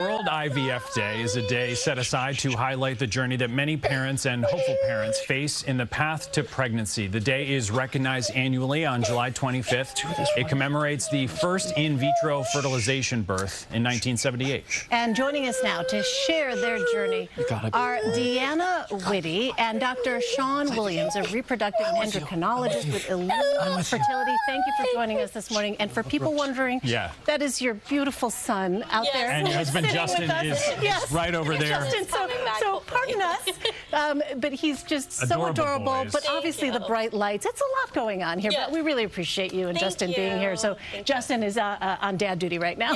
World IVF Day is a day set aside to highlight the journey that many parents and hopeful parents face in the path to pregnancy. The day is recognized annually on July 25th. It commemorates the first in vitro fertilization birth in 1978. And joining us now to share their journey are Deanna Whitty and Dr. Sean Williams, a reproductive endocrinologist with Illumina Fertility. Thank you for joining us this morning. And for people wondering, that is your beautiful son out there. And your husband Justin is right over there. Justin, so pardon us, but he's just so adorable. But obviously the bright lights. It's a lot going on here, but we really appreciate you and Justin being here. So Justin is on dad duty right now.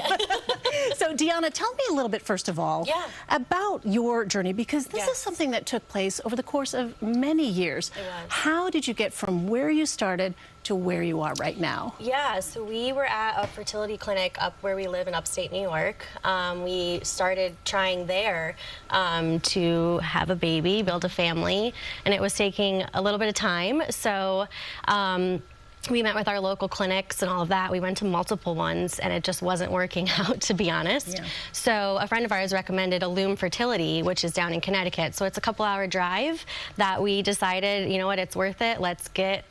So Deanna, tell me a little bit, first of all, about your journey, because this is something that took place over the course of many years. How did you get from where you started to where you are right now? Yeah, so we were at a fertility clinic up where we live in upstate New York. We started trying there to have a baby, build a family, and it was taking a little bit of time. So we met with our local clinics and all of that. We went to multiple ones, and it just wasn't working out, to be honest. So a friend of ours recommended Illumina Fertility, which is down in Connecticut. So it's a couple-hour drive that we decided, you know what, it's worth it. Let's get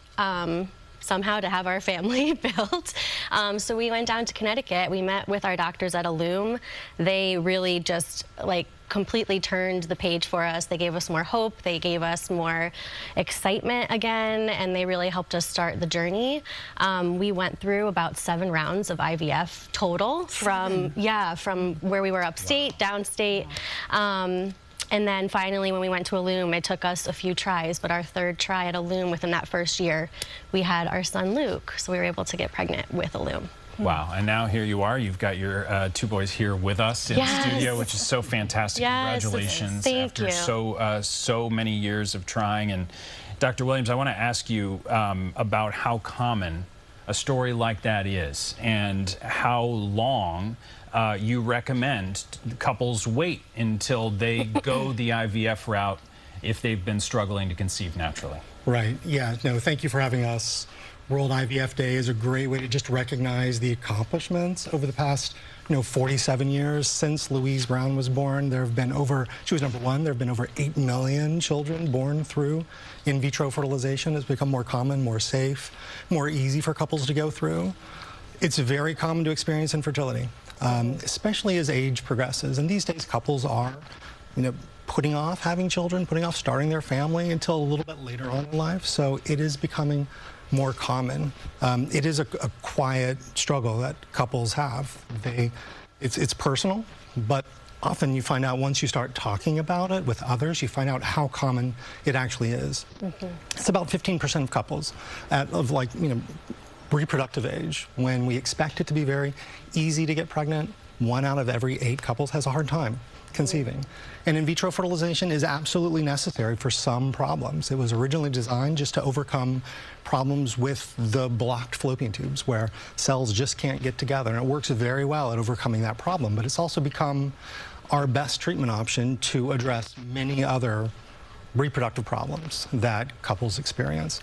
somehow to have our family built. So we went down to Connecticut. We met with our doctors at Illumina. They really just completely turned the page for us. They gave us more hope. They gave us more excitement again, and they really helped us start the journey. We went through about 7 rounds of IVF total from where we were upstate, downstate. And then finally, when we went to Illumina, it took us a few tries, but our 3rd try at Illumina within that first year, we had our son Luke, so we were able to get pregnant with Illumina. Wow, and now here you are. You've got your 2 boys here with us in the studio, which is so fantastic. Congratulations. Thank you. So many years of trying. And Dr. Williams, I want to ask you about how common a story like that is and how long you recommend couples wait until they go the IVF route if they've been struggling to conceive naturally. Right. Yeah. No, thank you for having us. World IVF Day is a great way to just recognize the accomplishments over the past 47 years since Louise Brown was born. There have been she was number 1, there have been over 8 million children born through in vitro fertilization. It's become more common, more safe, more easy for couples to go through. It's very common to experience infertility, especially as age progresses. And these days couples are, putting off having children, putting off starting their family until a little bit later on in life. So it is becoming more common. It is a quiet struggle that couples have. It's personal, but often you find out once you start talking about it with others, you find out how common it actually is. It's about 15% of couples of reproductive age, when we expect it to be very easy to get pregnant. 1 out of every 8 couples has a hard time conceiving. And in vitro fertilization is absolutely necessary for some problems. It was originally designed just to overcome problems with the blocked fallopian tubes where cells just can't get together, and it works very well at overcoming that problem. But it's also become our best treatment option to address many other reproductive problems that couples experience.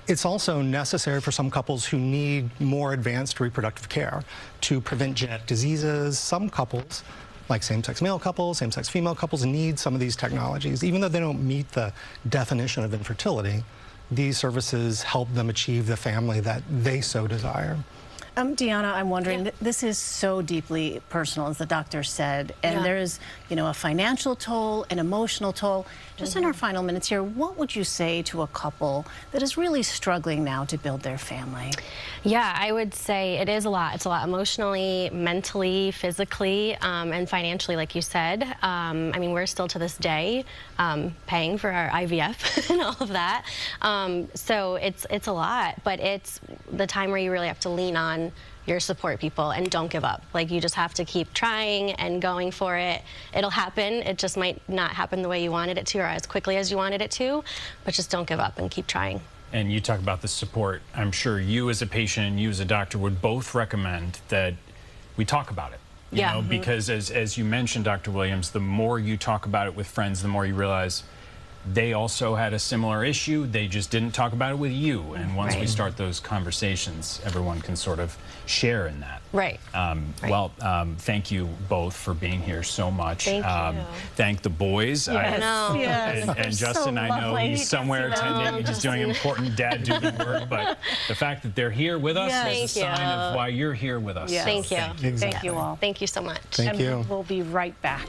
It's also necessary for some couples who need more advanced reproductive care to prevent genetic diseases. Some couples, like same-sex male couples, same-sex female couples, need some of these technologies. Even though they don't meet the definition of infertility, these services help them achieve the family that they so desire. Deanna, I'm wondering, this is so deeply personal, as the doctor said, and there's, a financial toll, an emotional toll. Just in our final minutes here, what would you say to a couple that is really struggling now to build their family? Yeah, I would say it is a lot. It's a lot emotionally, mentally, physically, and financially, like you said. I mean, we're still to this day paying for our IVF and all of that. So it's a lot, but it's the time where you really have to lean on your support people and don't give up. You just have to keep trying and going for it. It'll happen. It just might not happen the way you wanted it to or as quickly as you wanted it to, but just don't give up and keep trying. And you talk about the support. I'm sure you as a patient and you as a doctor would both recommend that we talk about it. You know, because as you mentioned, Dr. Williams, the more you talk about it with friends, the more you realize they also had a similar issue. They just didn't talk about it with you. And once we start those conversations, everyone can sort of share in that. Right. Well, thank you both for being here so much. Thank you. Thank the boys. And Justin, so I know lovely. he's somewhere attending. He's doing important dad duty work. But the fact that they're here with us is a sign of why you're here with us. Thank you. Thank you all. Thank you so much. Thank you. We'll be right back.